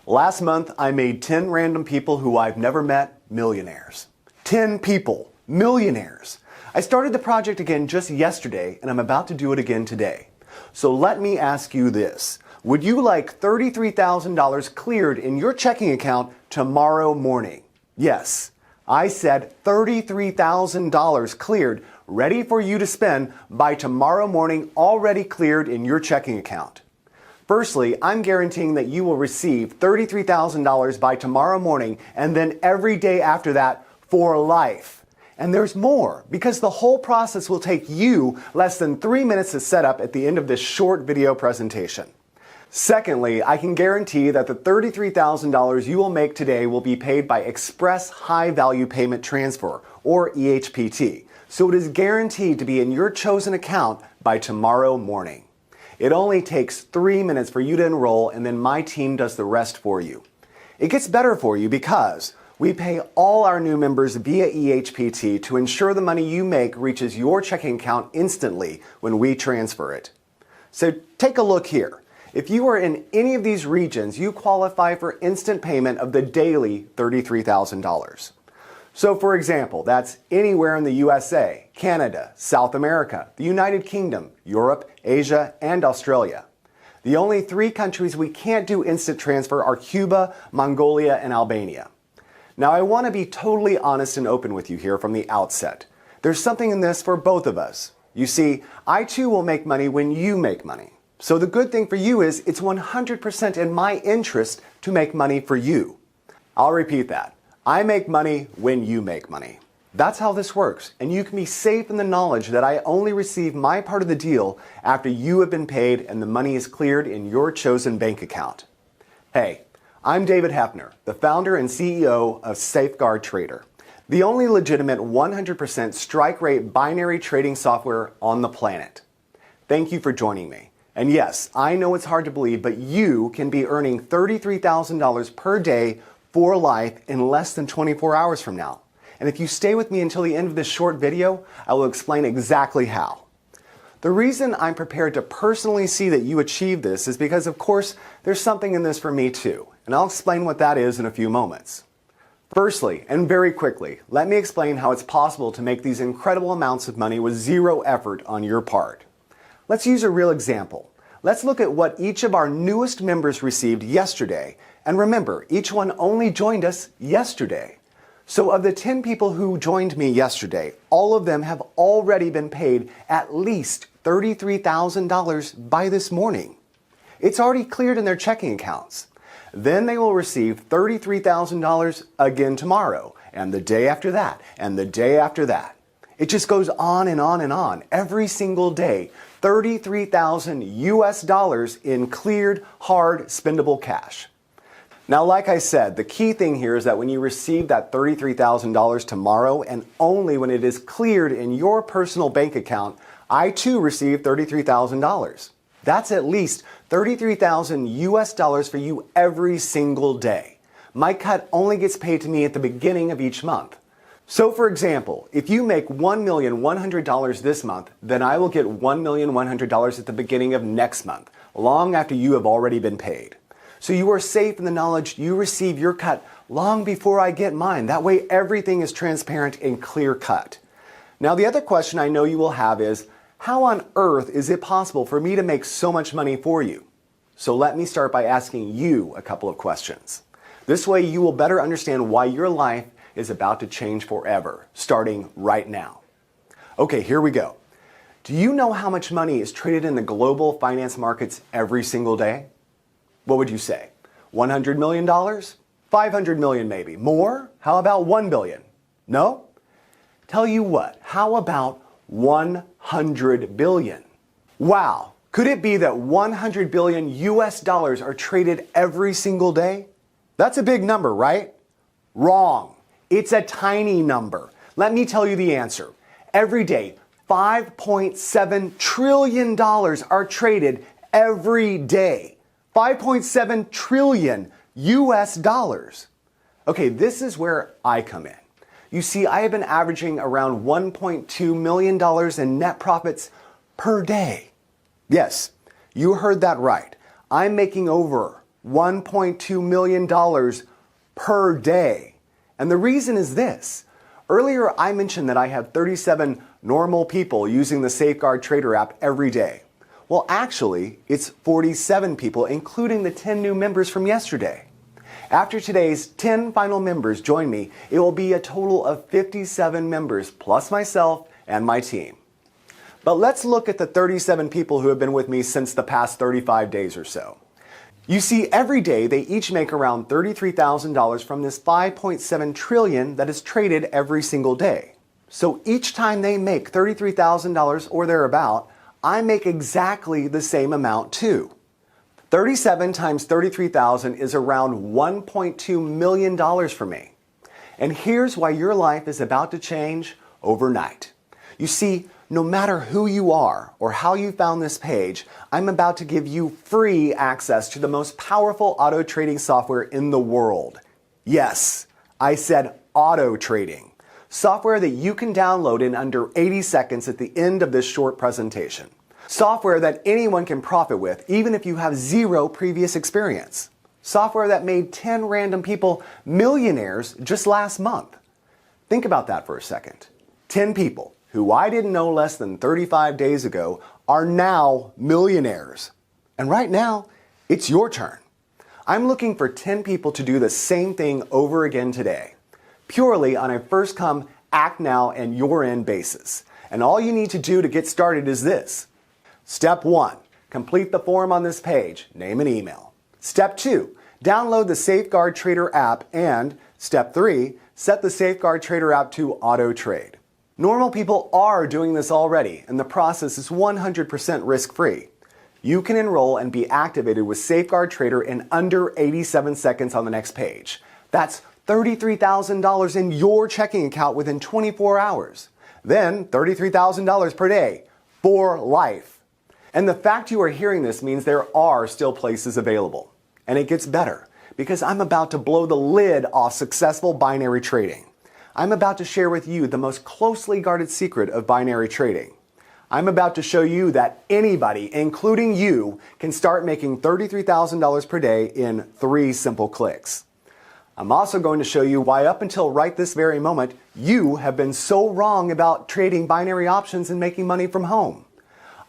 Last month, I made 10 random people who I've never met millionaires. 10 people, millionaires. I started the project again just yesterday, and I'm about to do it again today. So let me ask you this. Would you like $33,000 cleared in your checking account tomorrow morning? Yes, I said $33,000 cleared, ready for you to spend by tomorrow morning, already cleared in your checking account. Firstly, I'm guaranteeing that you will receive $33,000 by tomorrow morning and then every day after that for life. And there's more, because the whole process will take you less than 3 minutes to set up at the end of this short video presentation. Secondly, I can guarantee that the $33,000 you will make today will be paid by Express High Value Payment Transfer, or EHPT, so it is guaranteed to be in your chosen account by tomorrow morning. It only takes 3 minutes for you to enroll, and then my team does the rest for you. It gets better for you because we pay all our new members via EHPT to ensure the money you make reaches your checking account instantly when we transfer it. So take a look here. If you are in any of these regions, you qualify for instant payment of the daily $33,000. So for example, that's anywhere in the USA, Canada, South America, the United Kingdom, Europe, Asia, and Australia. The only 3 countries we can't do instant transfer are Cuba, Mongolia, and Albania. Now I want to be totally honest and open with you here from the outset. There's something in this for both of us. You see, I too will make money when you make money. So the good thing for you is it's 100% in my interest to make money for you. I'll repeat that. I make money when you make money. That's how this works, and you can be safe in the knowledge that I only receive my part of the deal after you have been paid and the money is cleared in your chosen bank account. Hey, I'm David Heppner, the founder and CEO of Safeguard Trader, the only legitimate 100% strike rate binary trading software on the planet. Thank you for joining me. And yes, I know it's hard to believe, but you can be earning $33,000 per day for life in less than 24 hours from now. And if you stay with me until the end of this short video, I will explain exactly how. The reason I'm prepared to personally see that you achieve this is because, of course, there's something in this for me too, and I'll explain what that is in a few moments. Firstly, and very quickly, let me explain how it's possible to make these incredible amounts of money with zero effort on your part. Let's use a real example. Let's look at what each of our newest members received yesterday. And remember, each one only joined us yesterday. So of the 10 people who joined me yesterday, all of them have already been paid at least $33,000 by this morning. It's already cleared in their checking accounts. Then they will receive $33,000 again tomorrow, and the day after that, and the day after that. It just goes on and on and on. Every single day, $33,000 in cleared, hard, spendable cash. Now, like I said, the key thing here is that when you receive that $33,000 tomorrow, and only when it is cleared in your personal bank account, I too receive $33,000. That's at least $33,000 for you every single day. My cut only gets paid to me at the beginning of each month. So for example, if you make $1,100,000 this month, then I will get $1,100,000 at the beginning of next month, long after you have already been paid. So you are safe in the knowledge you receive your cut long before I get mine. That way everything is transparent and clear cut. Now the other question I know you will have is, how on earth is it possible for me to make so much money for you? So let me start by asking you a couple of questions. This way you will better understand why your life is about to change forever, starting right now. Okay, here we go. Do you know how much money is traded in the global finance markets every single day? What would you say? $100 million? $500 million maybe. More? How about $1 billion? No? Tell you what, how about 100 billion? Wow, could it be that 100 billion US dollars are traded every single day? That's a big number, right? Wrong. It's a tiny number. Let me tell you the answer. Every day, $5.7 trillion are traded every day. 5.7 trillion US dollars. Okay, this is where I come in. You see, I have been averaging around $1.2 million in net profits per day. Yes, you heard that right. I'm making over $1.2 million per day. And the reason is this. Earlier, I mentioned that I have 37 normal people using the Safeguard Trader app every day. Well, actually, it's 47 people, including the 10 new members from yesterday. After today's 10 final members join me, it will be a total of 57 members, plus myself and my team. But let's look at the 37 people who have been with me since the past 35 days or so. You see, every day they each make around $33,000 from this $5.7 trillion that is traded every single day. So each time they make $33,000 or thereabout, I make exactly the same amount too. 37 times 33,000 is around $1.2 million for me. And here's why your life is about to change overnight. You see, no matter who you are or how you found this page, I'm about to give you free access to the most powerful auto trading software in the world. Yes, I said auto trading. Software that you can download in under 80 seconds at the end of this short presentation. Software that anyone can profit with, even if you have zero previous experience. Software that made 10 random people millionaires just last month. Think about that for a second. 10 people who I didn't know less than 35 days ago are now millionaires. And right now, it's your turn. I'm looking for 10 people to do the same thing over again today, purely on a first-come, act-now, and you're-in basis. And all you need to do to get started is this. Step 1, complete the form on this page, name and email. Step 2, download the Safeguard Trader app, and Step 3, set the Safeguard Trader app to auto trade. Normal people are doing this already, and the process is 100% risk-free. You can enroll and be activated with Safeguard Trader in under 87 seconds on the next page. That's $33,000 in your checking account within 24 hours. Then $33,000 per day for life. And the fact you are hearing this means there are still places available. And it gets better, because I'm about to blow the lid off successful binary trading. I'm about to share with you the most closely guarded secret of binary trading. I'm about to show you that anybody, including you, can start making $33,000 per day in 3 simple clicks. I'm also going to show you why up until right this very moment, you have been so wrong about trading binary options and making money from home.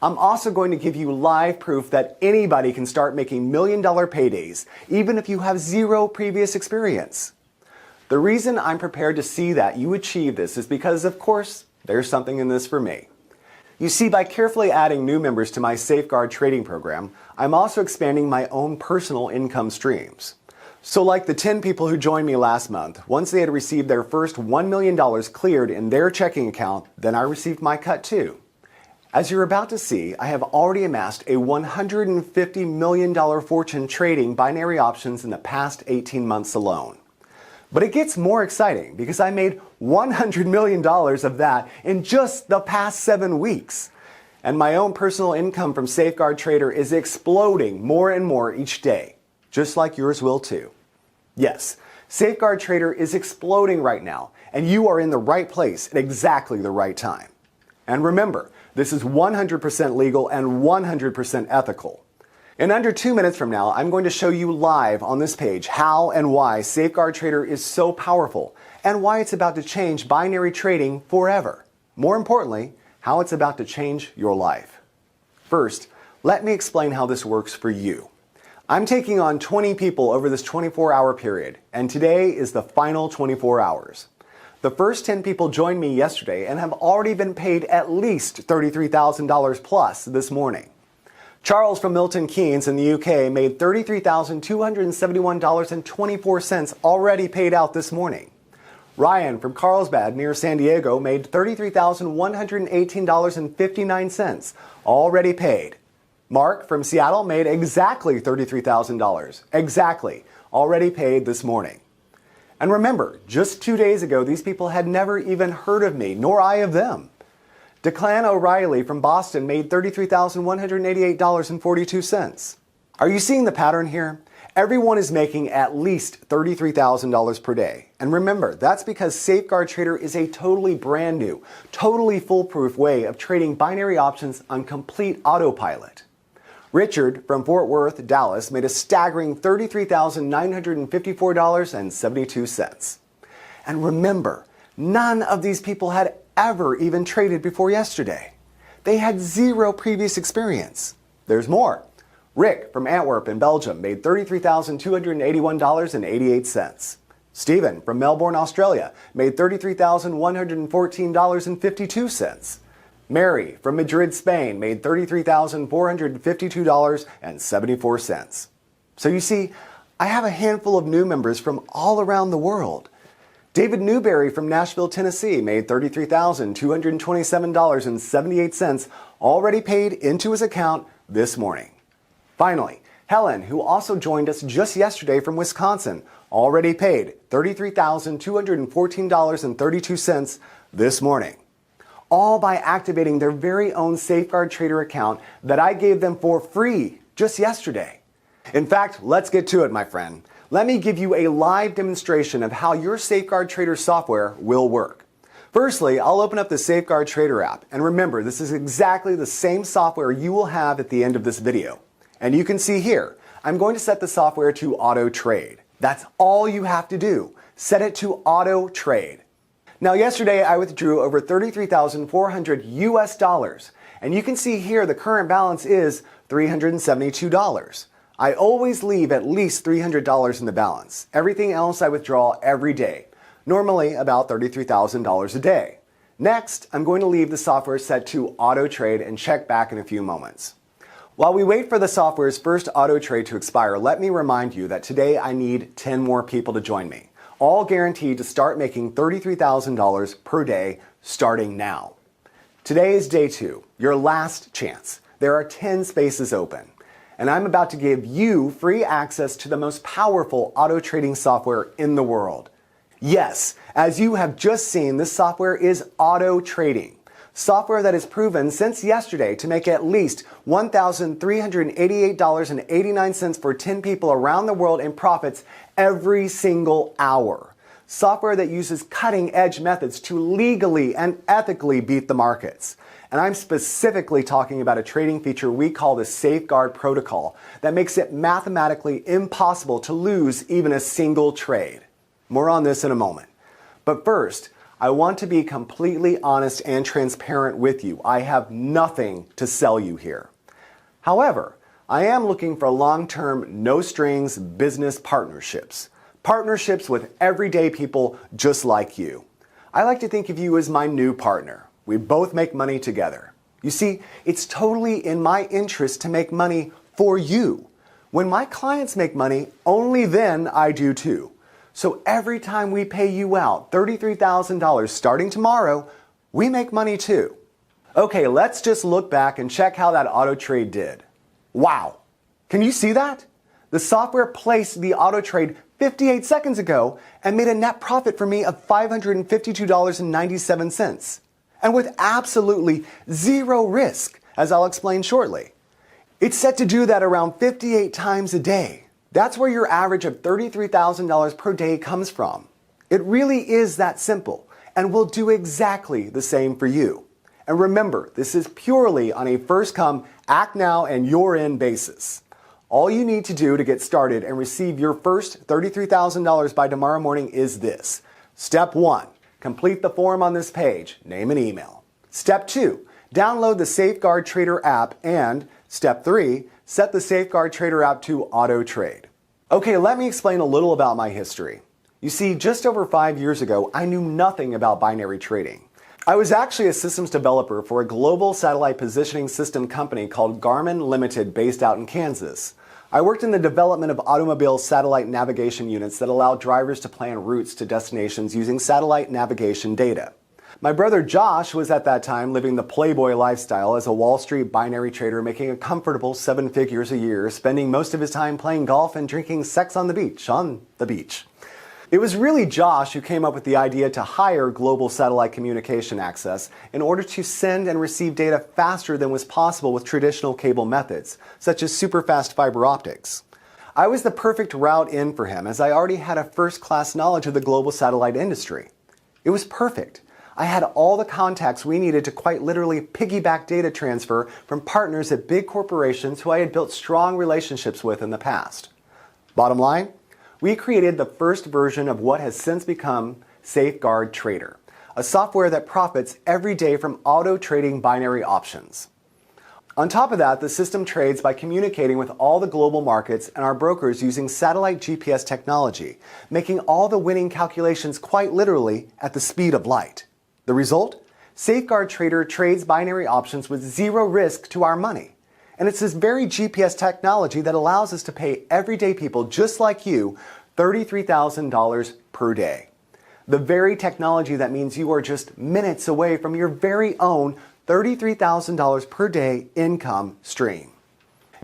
I'm also going to give you live proof that anybody can start making million-dollar paydays, even if you have zero previous experience. The reason I'm prepared to see that you achieve this is because, of course, there's something in this for me. You see, by carefully adding new members to my Safeguard trading program, I'm also expanding my own personal income streams. So like the 10 people who joined me last month, once they had received their first $1 million cleared in their checking account, then I received my cut too. As you're about to see, I have already amassed a $150 million fortune trading binary options in the past 18 months alone. But it gets more exciting because I made $100 million of that in just the past 7 weeks. And my own personal income from Safeguard Trader is exploding more and more each day, just like yours will too. Yes, Safeguard Trader is exploding right now, and you are in the right place at exactly the right time. And remember, this is 100% legal and 100% ethical. In under 2 minutes from now, I'm going to show you live on this page how and why Safeguard Trader is so powerful and why it's about to change binary trading forever. More importantly, how it's about to change your life. First, let me explain how this works for you. I'm taking on 20 people over this 24-hour period, and today is the final 24 hours. The first 10 people joined me yesterday and have already been paid at least $33,000 plus this morning. Charles from Milton Keynes in the UK made $33,271.24 already paid out this morning. Ryan from Carlsbad near San Diego made $33,118.59 already paid. Mark from Seattle made exactly $33,000, exactly, already paid this morning. And remember, just 2 days ago, these people had never even heard of me, nor I of them. Declan O'Reilly from Boston made $33,188.42. Are you seeing the pattern here? Everyone is making at least $33,000 per day. And remember, that's because Safeguard Trader is a totally brand new, totally foolproof way of trading binary options on complete autopilot. Richard from Fort Worth, Dallas made a staggering $33,954.72. And remember, none of these people had ever even traded before yesterday. They had zero previous experience. There's more. Rick from Antwerp in Belgium made $33,281.88. Stephen from Melbourne, Australia made $33,114.52. Mary from Madrid, Spain made $33,452.74. So you see, I have a handful of new members from all around the world. David Newberry from Nashville, Tennessee made $33,227.78 already paid into his account this morning. Finally, Helen, who also joined us just yesterday from Wisconsin, already paid $33,214.32 this morning. All by activating their very own Safeguard Trader account that I gave them for free just yesterday. In fact, let's get to it, my friend. Let me give you a live demonstration of how your Safeguard Trader software will work. Firstly, I'll open up the Safeguard Trader app, and remember, this is exactly the same software you will have at the end of this video. And you can see here, I'm going to set the software to auto trade. That's all you have to do. Set it to auto trade. Now, yesterday I withdrew over $33,400 US, and you can see here the current balance is $372. I always leave at least $300 in the balance. Everything else I withdraw every day, normally about $33,000 a day. Next, I'm going to leave the software set to auto trade and check back in a few moments. While we wait for the software's first auto trade to expire, let me remind you that today I need 10 more people to join me, all guaranteed to start making $33,000 per day starting now. Today is day 2, your last chance. There are 10 spaces open, and I'm about to give you free access to the most powerful auto trading software in the world. Yes, as you have just seen, this software is auto trading. Software that is proven since yesterday to make at least $1,388.89 for 10 people around the world in profits every single hour. Software that uses cutting-edge methods to legally and ethically beat the markets. And I'm specifically talking about a trading feature we call the Safeguard Protocol that makes it mathematically impossible to lose even a single trade. More on this in a moment. But first, I want to be completely honest and transparent with you. I have nothing to sell you here. However, I am looking for long-term, no-strings business partnerships. Partnerships with everyday people just like you. I like to think of you as my new partner. We both make money together. You see, it's totally in my interest to make money for you. When my clients make money, only then I do too. So every time we pay you out $33,000 starting tomorrow, we make money too. Okay, let's just look back and check how that auto trade did. Wow, can you see that? The software placed the auto trade 58 seconds ago and made a net profit for me of $552.97. And with absolutely zero risk, as I'll explain shortly. It's set to do that around 58 times a day. That's where your average of $33,000 per day comes from. It really is that simple, and will do exactly the same for you. And remember, this is purely on a first-come, act-now, and you're-in basis. All you need to do to get started and receive your first $33,000 by tomorrow morning is this. Step 1, complete the form on this page, name and email. Step 2, download the Safeguard Trader app, and Step 3, set the Safeguard Trader app to auto trade. Okay, let me explain a little about my history. You see, just over 5 years ago, I knew nothing about binary trading. I was actually a systems developer for a global satellite positioning system company called Garmin Limited based out in Kansas. I worked in the development of automobile satellite navigation units that allow drivers to plan routes to destinations using satellite navigation data. My brother Josh was at that time living the playboy lifestyle as a Wall Street binary trader, making a comfortable 7 figures a year, spending most of his time playing golf and drinking sex on the beach. It was really Josh who came up with the idea to hire global satellite communication access in order to send and receive data faster than was possible with traditional cable methods, such as superfast fiber optics. I was the perfect route in for him as I already had a first-class knowledge of the global satellite industry. It was perfect. I had all the contacts we needed to quite literally piggyback data transfer from partners at big corporations who I had built strong relationships with in the past. Bottom line, we created the first version of what has since become Safeguard Trader, a software that profits every day from auto-trading binary options. On top of that, the system trades by communicating with all the global markets and our brokers using satellite GPS technology, making all the winning calculations quite literally at the speed of light. The result? Safeguard Trader trades binary options with zero risk to our money. And it's this very GPS technology that allows us to pay everyday people just like you $33,000 per day. The very technology that means you are just minutes away from your very own $33,000 per day income stream.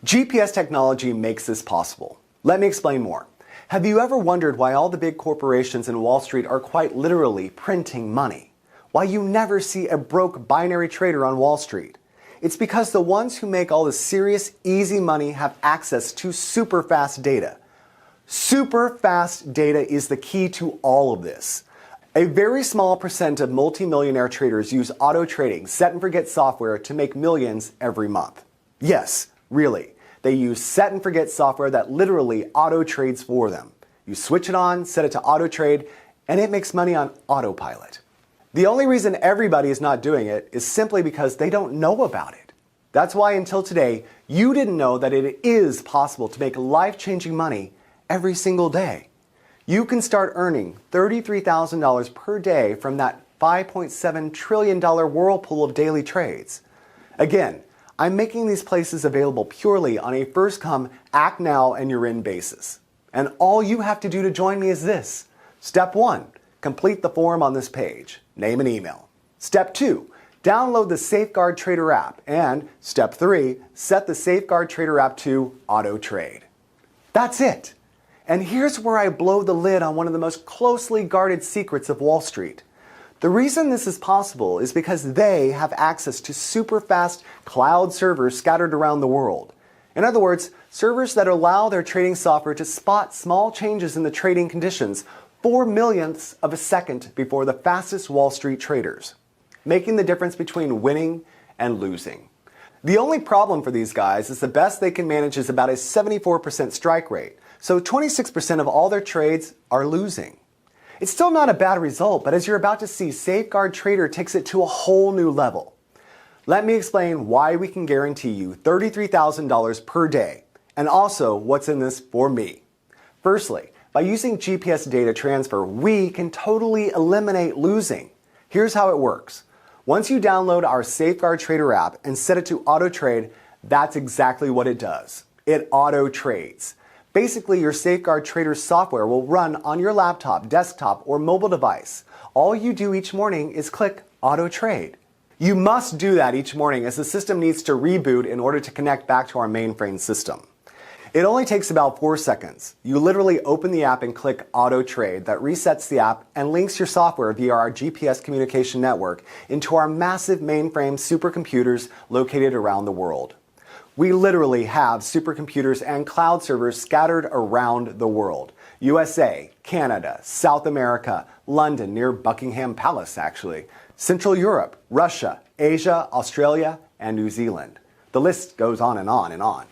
GPS technology makes this possible. Let me explain more. Have you ever wondered why all the big corporations in Wall Street are quite literally printing money? Why you never see a broke binary trader on Wall Street? It's because the ones who make all the serious, easy money have access to super fast data. Super fast data is the key to all of this. A very small percent of multimillionaire traders use auto trading, set and forget software to make millions every month. Yes, really. They use set and forget software that literally auto trades for them. You switch it on, set it to auto trade, and it makes money on autopilot. The only reason everybody is not doing it is simply because they don't know about it. That's why until today, you didn't know that it is possible to make life-changing money every single day. You can start earning $33,000 per day from that $5.7 trillion whirlpool of daily trades. Again, I'm making these places available purely on a first-come, act-now-and-you're-in basis. And all you have to do to join me is this. Step 1, complete the form on this page. Name and email. Step 2, download the Safeguard Trader app. And Step 3, set the Safeguard Trader app to auto trade. That's it. And here's where I blow the lid on one of the most closely guarded secrets of Wall Street. The reason this is possible is because they have access to super fast cloud servers scattered around the world. In other words, servers that allow their trading software to spot small changes in the trading conditions 4/millionths of a second before the fastest Wall Street traders, making the difference between winning and losing. The only problem for these guys is the best they can manage is about a 74% strike rate. So 26% of all their trades are losing. It's still not a bad result, but as you're about to see, Safeguard Trader takes it to a whole new level. Let me explain why we can guarantee you $33,000 per day, and also what's in this for me. Firstly, by using GPS data transfer, we can totally eliminate losing. Here's how it works. Once you download our Safeguard Trader app and set it to auto trade, that's exactly what it does. It auto trades. Basically, your Safeguard Trader software will run on your laptop, desktop, or mobile device. All you do each morning is click Auto Trade. You must do that each morning as the system needs to reboot in order to connect back to our mainframe system. It only takes about 4 seconds. You literally open the app and click Auto Trade. That resets the app and links your software via our GPS communication network into our massive mainframe supercomputers located around the world. We literally have supercomputers and cloud servers scattered around the world. USA, Canada, South America, London near Buckingham Palace actually, Central Europe, Russia, Asia, Australia, and New Zealand. The list goes on and on and on.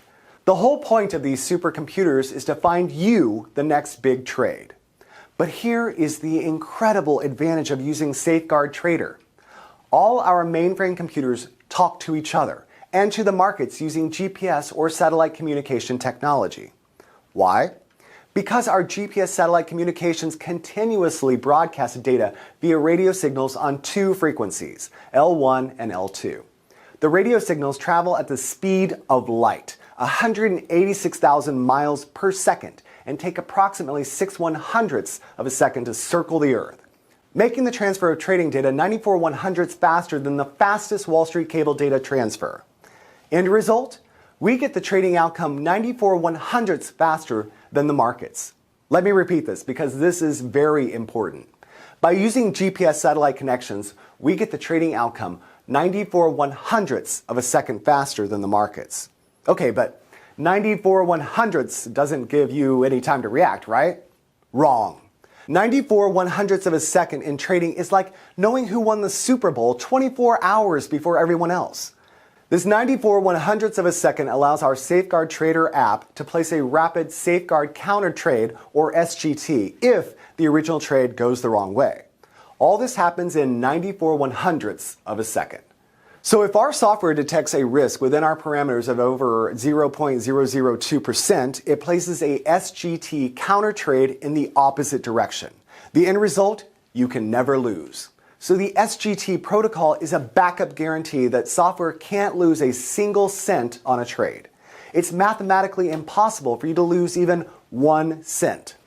The whole point of these supercomputers is to find you the next big trade. But here is the incredible advantage of using Safeguard Trader. All our mainframe computers talk to each other and to the markets using GPS or satellite communication technology. Why? Because our GPS satellite communications continuously broadcast data via radio signals on 2 frequencies, L1 and L2. The radio signals travel at the speed of light, 186,000 miles per second, and take approximately 6/100ths of a second to circle the Earth, making the transfer of trading data 94/100ths faster than the fastest Wall Street cable data transfer. End result? We get the trading outcome 94/100ths faster than the markets. Let me repeat this because this is very important. By using GPS satellite connections, we get the trading outcome 94/100ths of a second faster than the markets. Okay, but 94/100ths doesn't give you any time to react, right? Wrong. 94 100ths of a second in trading is like knowing who won the Super Bowl 24 hours before everyone else. This 94 100ths of a second allows our Safeguard Trader app to place a rapid safeguard counter trade, or SGT, if the original trade goes the wrong way. All this happens in 94 100ths of a second. So if our software detects a risk within our parameters of over 0.002%, it places a SGT counter trade in the opposite direction. The end result? You can never lose. So the SGT protocol is a backup guarantee that software can't lose a single cent on a trade. It's mathematically impossible for you to lose even 1 cent.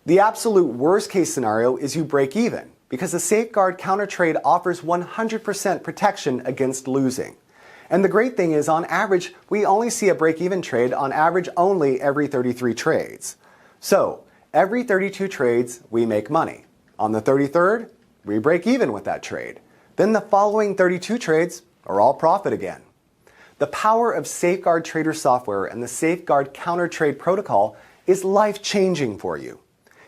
The absolute worst case scenario is you break even, because the Safeguard counter trade offers 100% protection against losing. And the great thing is, on average, we only see a break-even trade on average only every 33 trades. So every 32 trades, we make money. On the 33rd, we break even with that trade. Then the following 32 trades are all profit again. The power of Safeguard Trader software and the Safeguard Counter Trade protocol is life-changing for you.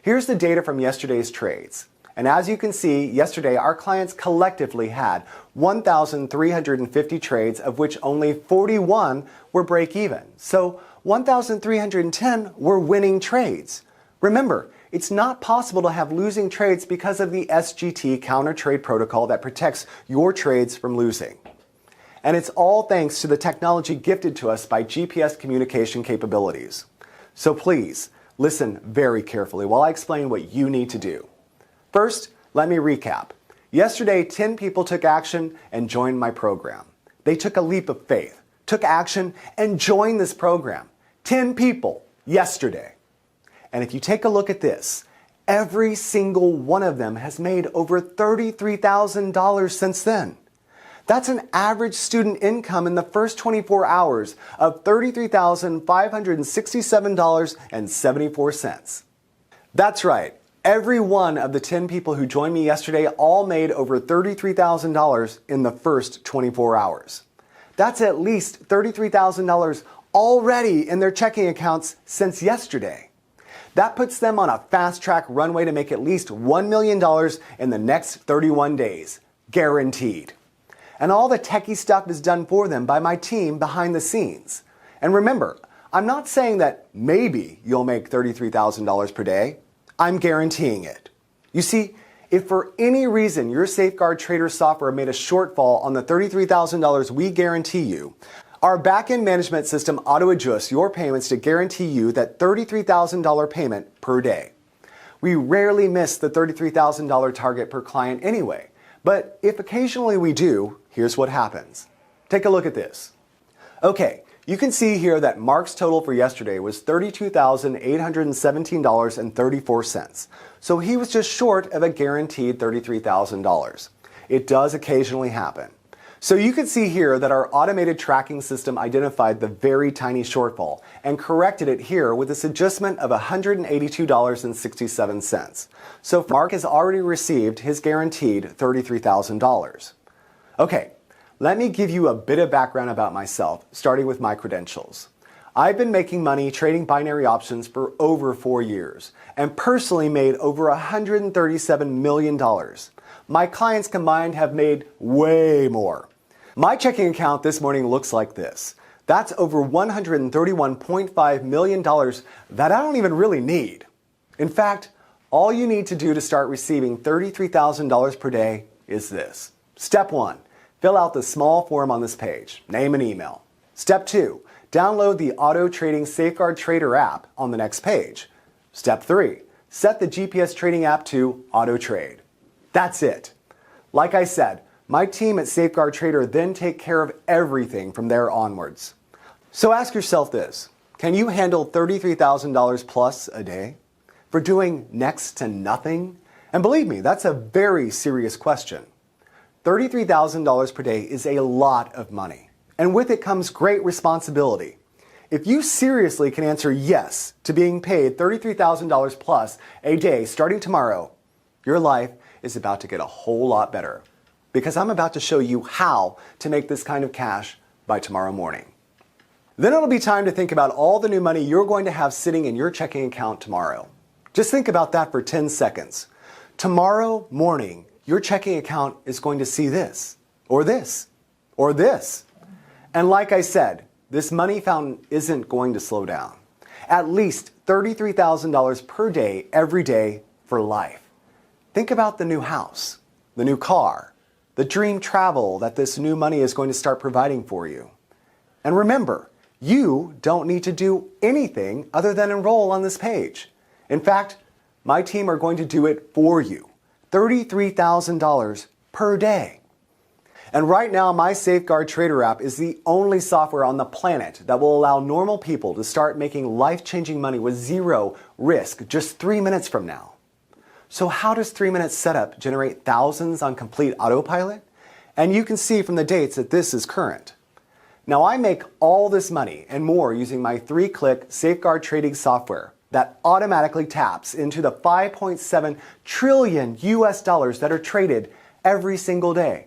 Here's the data from yesterday's trades. And as you can see, yesterday our clients collectively had 1,350 trades, of which only 41 were break-even. So 1,310 were winning trades. Remember, it's not possible to have losing trades because of the SGT counter trade protocol that protects your trades from losing. And it's all thanks to the technology gifted to us by GPS communication capabilities. So please, listen very carefully while I explain what you need to do. First, let me recap. Yesterday, 10 people took action and joined my program. They took a leap of faith, took action, and joined this program. 10 people yesterday. And if you take a look at this, every single one of them has made over $33,000 since then. That's an average student income in the first 24 hours of $33,567.74. That's right. Every one of the 10 people who joined me yesterday all made over $33,000 in the first 24 hours. That's at least $33,000 already in their checking accounts since yesterday. That puts them on a fast-track runway to make at least $1 million in the next 31 days. Guaranteed. And all the techie stuff is done for them by my team behind the scenes. And remember, I'm not saying that maybe you'll make $33,000 per day. I'm guaranteeing it. You see, if for any reason your Safeguard Trader software made a shortfall on the $33,000 we guarantee you, our back-end management system auto-adjusts your payments to guarantee you that $33,000 payment per day. We rarely miss the $33,000 target per client anyway, but if occasionally we do, here's what happens. Take a look at this. Okay, you can see here that Mark's total for yesterday was $32,817.34. So he was just short of a guaranteed $33,000. It does occasionally happen. So you can see here that our automated tracking system identified the very tiny shortfall and corrected it here with this adjustment of $182.67. So Mark has already received his guaranteed $33,000. Okay, let me give you a bit of background about myself, starting with my credentials. I've been making money trading binary options for over 4 years and personally made over $137 million. My clients combined have made way more. My checking account this morning looks like this. That's over $131.5 million that I don't even really need. In fact, all you need to do to start receiving $33,000 per day is this. Step 1, fill out the small form on this page, name and email. Step 2, download the Auto Trading Safeguard Trader app on the next page. Step 3, set the GPS trading app to Auto Trade. That's it. Like I said, my team at Safeguard Trader then take care of everything from there onwards. So ask yourself this, can you handle $33,000 plus a day for doing next to nothing? And believe me, that's a very serious question. $33,000 per day is a lot of money, and with it comes great responsibility. If you seriously can answer yes to being paid $33,000 plus a day starting tomorrow, your life is about to get a whole lot better, because I'm about to show you how to make this kind of cash by tomorrow morning. Then it'll be time to think about all the new money you're going to have sitting in your checking account tomorrow. Just think about that for 10 seconds. Tomorrow morning, your checking account is going to see this, or this, or this. And like I said, this money fountain isn't going to slow down. At least $33,000 per day, every day, for life. Think about the new house, the new car, the dream travel that this new money is going to start providing for you. And remember, you don't need to do anything other than enroll on this page. In fact, my team are going to do it for you. $33,000 per day. And right now, my Safeguard Trader app is the only software on the planet that will allow normal people to start making life-changing money with zero risk just 3 minutes from now. So how does 3 minutes setup generate thousands on complete autopilot? And you can see from the dates that this is current. Now I make all this money and more using my 3-click Safeguard trading software that automatically taps into the 5.7 trillion US dollars that are traded every single day.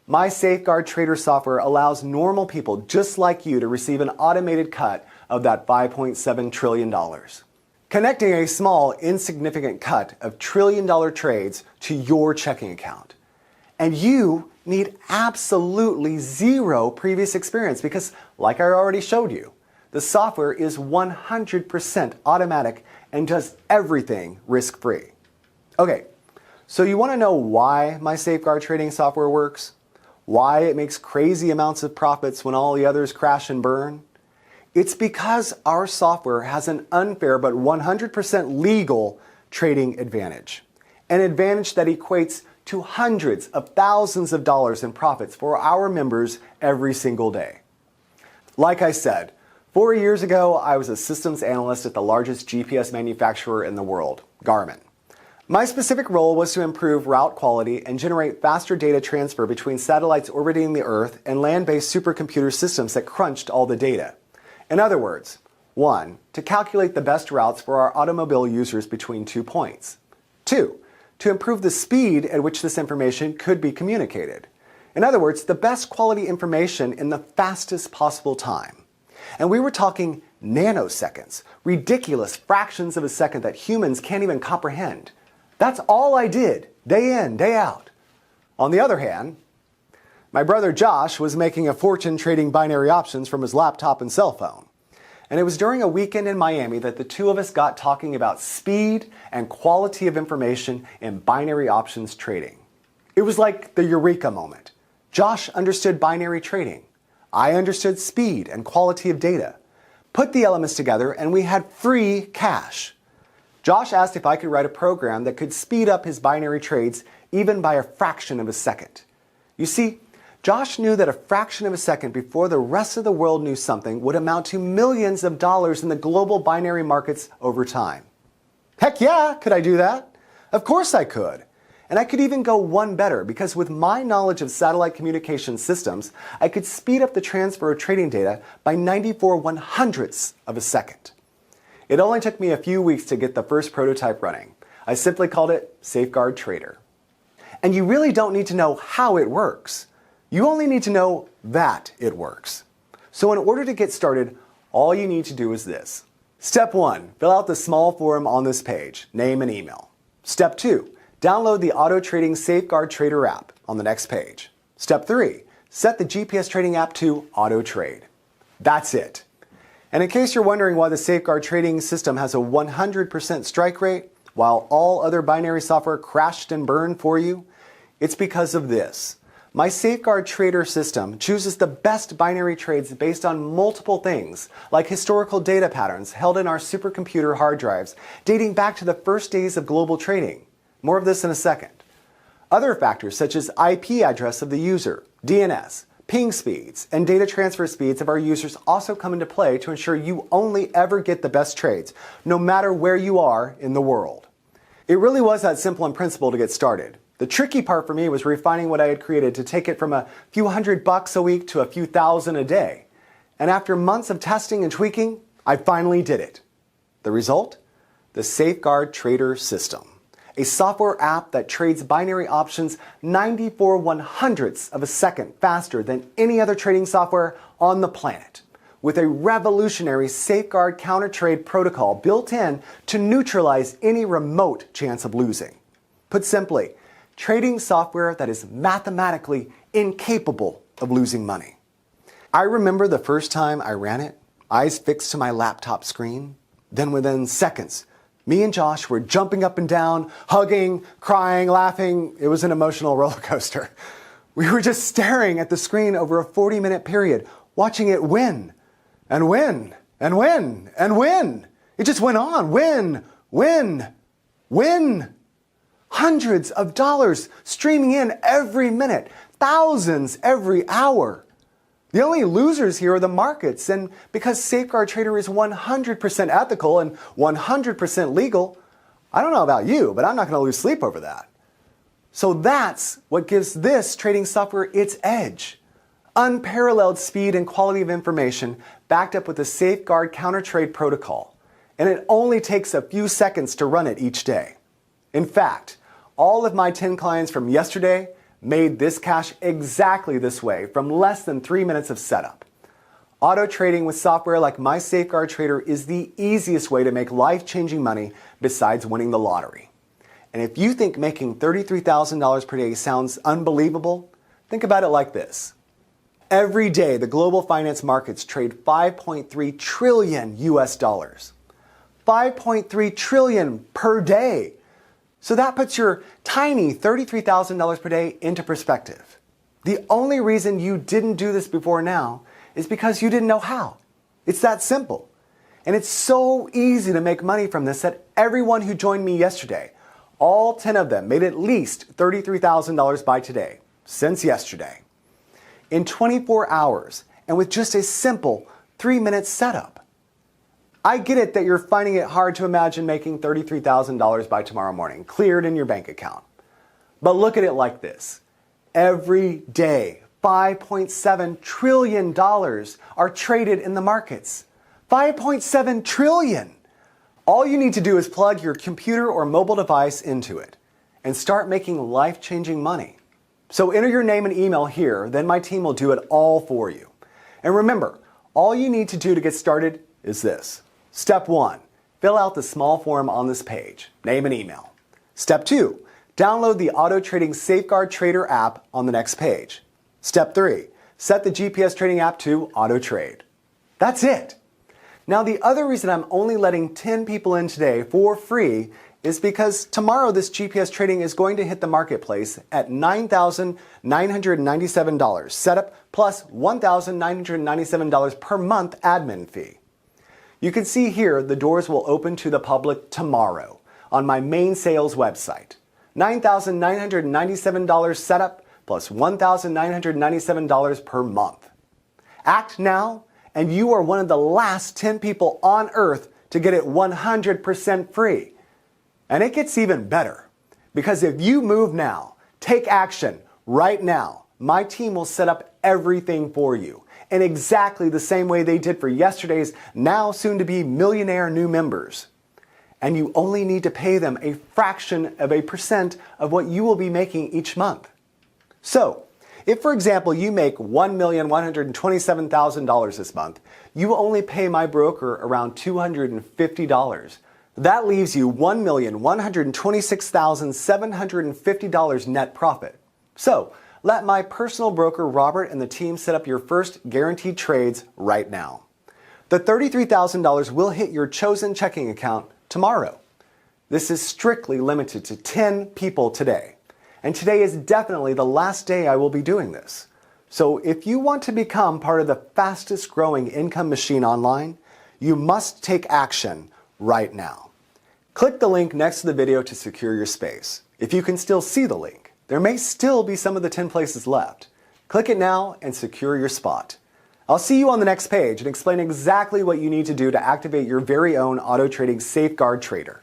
My Safeguard Trader software allows normal people just like you to receive an automated cut of that $5.7 trillion. Connecting a small, insignificant cut of trillion-dollar trades to your checking account. And you need absolutely zero previous experience because, like I already showed you, the software is 100% automatic and does everything risk-free. Okay, so you want to know why my Safeguard trading software works? Why it makes crazy amounts of profits when all the others crash and burn? It's because our software has an unfair but 100% legal trading advantage. An advantage that equates to hundreds of thousands of dollars in profits for our members every single day. Like I said, 4 years ago, I was a systems analyst at the largest GPS manufacturer in the world, Garmin. My specific role was to improve route quality and generate faster data transfer between satellites orbiting the Earth and land-based supercomputer systems that crunched all the data. In other words, 1, to calculate the best routes for our automobile users between 2 points. 2, to improve the speed at which this information could be communicated. In other words, the best quality information in the fastest possible time. And we were talking nanoseconds, ridiculous fractions of a second that humans can't even comprehend. That's all I did, day in, day out. On the other hand, my brother Josh was making a fortune trading binary options from his laptop and cell phone. And it was during a weekend in Miami that the two of us got talking about speed and quality of information in binary options trading. It was like the eureka moment. Josh understood binary trading. I understood speed and quality of data. Put the elements together and we had free cash. Josh asked if I could write a program that could speed up his binary trades even by a fraction of a second. You see, Josh knew that a fraction of a second before the rest of the world knew something would amount to millions of dollars in the global binary markets over time. Heck yeah, could I do that? Of course I could. And I could even go one better because with my knowledge of satellite communication systems, I could speed up the transfer of trading data by 94/100ths of a second. It only took me a few weeks to get the first prototype running. I simply called it Safeguard Trader. And you really don't need to know how it works. You only need to know that it works. So in order to get started, all you need to do is this. Step 1, fill out the small form on this page, name and email. Step 2, download the Auto Trading Safeguard Trader app on the next page. Step 3, set the GPS trading app to Auto Trade. That's it. And in case you're wondering why the Safeguard trading system has a 100% strike rate, while all other binary software crashed and burned for you, it's because of this. My Safeguard Trader system chooses the best binary trades based on multiple things, like historical data patterns held in our supercomputer hard drives dating back to the first days of global trading. More of this in a second. Other factors such as IP address of the user, DNS, ping speeds, and data transfer speeds of our users also come into play to ensure you only ever get the best trades, no matter where you are in the world. It really was that simple in principle to get started. The tricky part for me was refining what I had created to take it from a few $100 a week to a few thousand a day. And after months of testing and tweaking, I finally did it. The result? The Safeguard Trader system. A software app that trades binary options 94/100ths of a second faster than any other trading software on the planet, with a revolutionary safeguard counter-trade protocol built in to neutralize any remote chance of losing. Put simply, trading software that is mathematically incapable of losing money. I remember the first time I ran it, eyes fixed to my laptop screen. Then within seconds, me and Josh were jumping up and down, hugging, crying, laughing. It was an emotional roller coaster. We were just staring at the screen over a 40-minute period, watching it win and win and win and win. It just went on. Win, win, win. Hundreds of dollars streaming in every minute, thousands every hour. The only losers here are the markets, and because Safeguard Trader is 100% ethical and 100% legal, I don't know about you, but I'm not going to lose sleep over that. So that's what gives this trading software its edge. Unparalleled speed and quality of information backed up with a Safeguard counter-trade protocol. And it only takes a few seconds to run it each day. In fact, all of my 10 clients from yesterday made this cash exactly this way from less than 3 minutes of setup. Auto trading with software like My Safeguard Trader is the easiest way to make life-changing money besides winning the lottery. And if you think making $33,000 per day sounds unbelievable, think about it like this. Every day, the global finance markets trade 5.3 trillion US dollars. 5.3 trillion per day. So that puts your tiny $33,000 per day into perspective. The only reason you didn't do this before now is because you didn't know how. It's that simple. And it's so easy to make money from this that everyone who joined me yesterday, all 10 of them made at least $33,000 by today, since yesterday. In 24 hours and with just a simple 3-minute setup. I get it that you're finding it hard to imagine making $33,000 by tomorrow morning, cleared in your bank account. But look at it like this. Every day, $5.7 trillion are traded in the markets. $5.7 trillion! All you need to do is plug your computer or mobile device into it and start making life-changing money. So enter your name and email here, then my team will do it all for you. And remember, all you need to do to get started is this. Step 1, fill out the small form on this page, name and email. Step 2, download the Auto Trading Safeguard Trader app on the next page. Step 3, set the GPS trading app to Auto Trade. That's it. Now the other reason I'm only letting 10 people in today for free is because tomorrow this GPS trading is going to hit the marketplace at $9,997 setup plus $1,997 per month admin fee. You can see here the doors will open to the public tomorrow on my main sales website. $9,997 setup plus $1,997 per month. Act now and you are one of the last 10 people on earth to get it 100% free. And it gets even better because if you move now, take action right now, my team will set up everything for you in exactly the same way they did for yesterday's now soon to be millionaire new members. And you only need to pay them a fraction of a percent of what you will be making each month. So, if for example you make $1,127,000 this month, you will only pay my broker around $250. That leaves you $1,126,750 net profit. So, let my personal broker Robert and the team set up your first guaranteed trades right now. The $33,000 will hit your chosen checking account tomorrow. This is strictly limited to 10 people today. And today is definitely the last day I will be doing this. So if you want to become part of the fastest growing income machine online, you must take action right now. Click the link next to the video to secure your space. If you can still see the link, there may still be some of the 10 places left. Click it now and secure your spot. I'll see you on the next page and explain exactly what you need to do to activate your very own auto trading Safeguard Trader.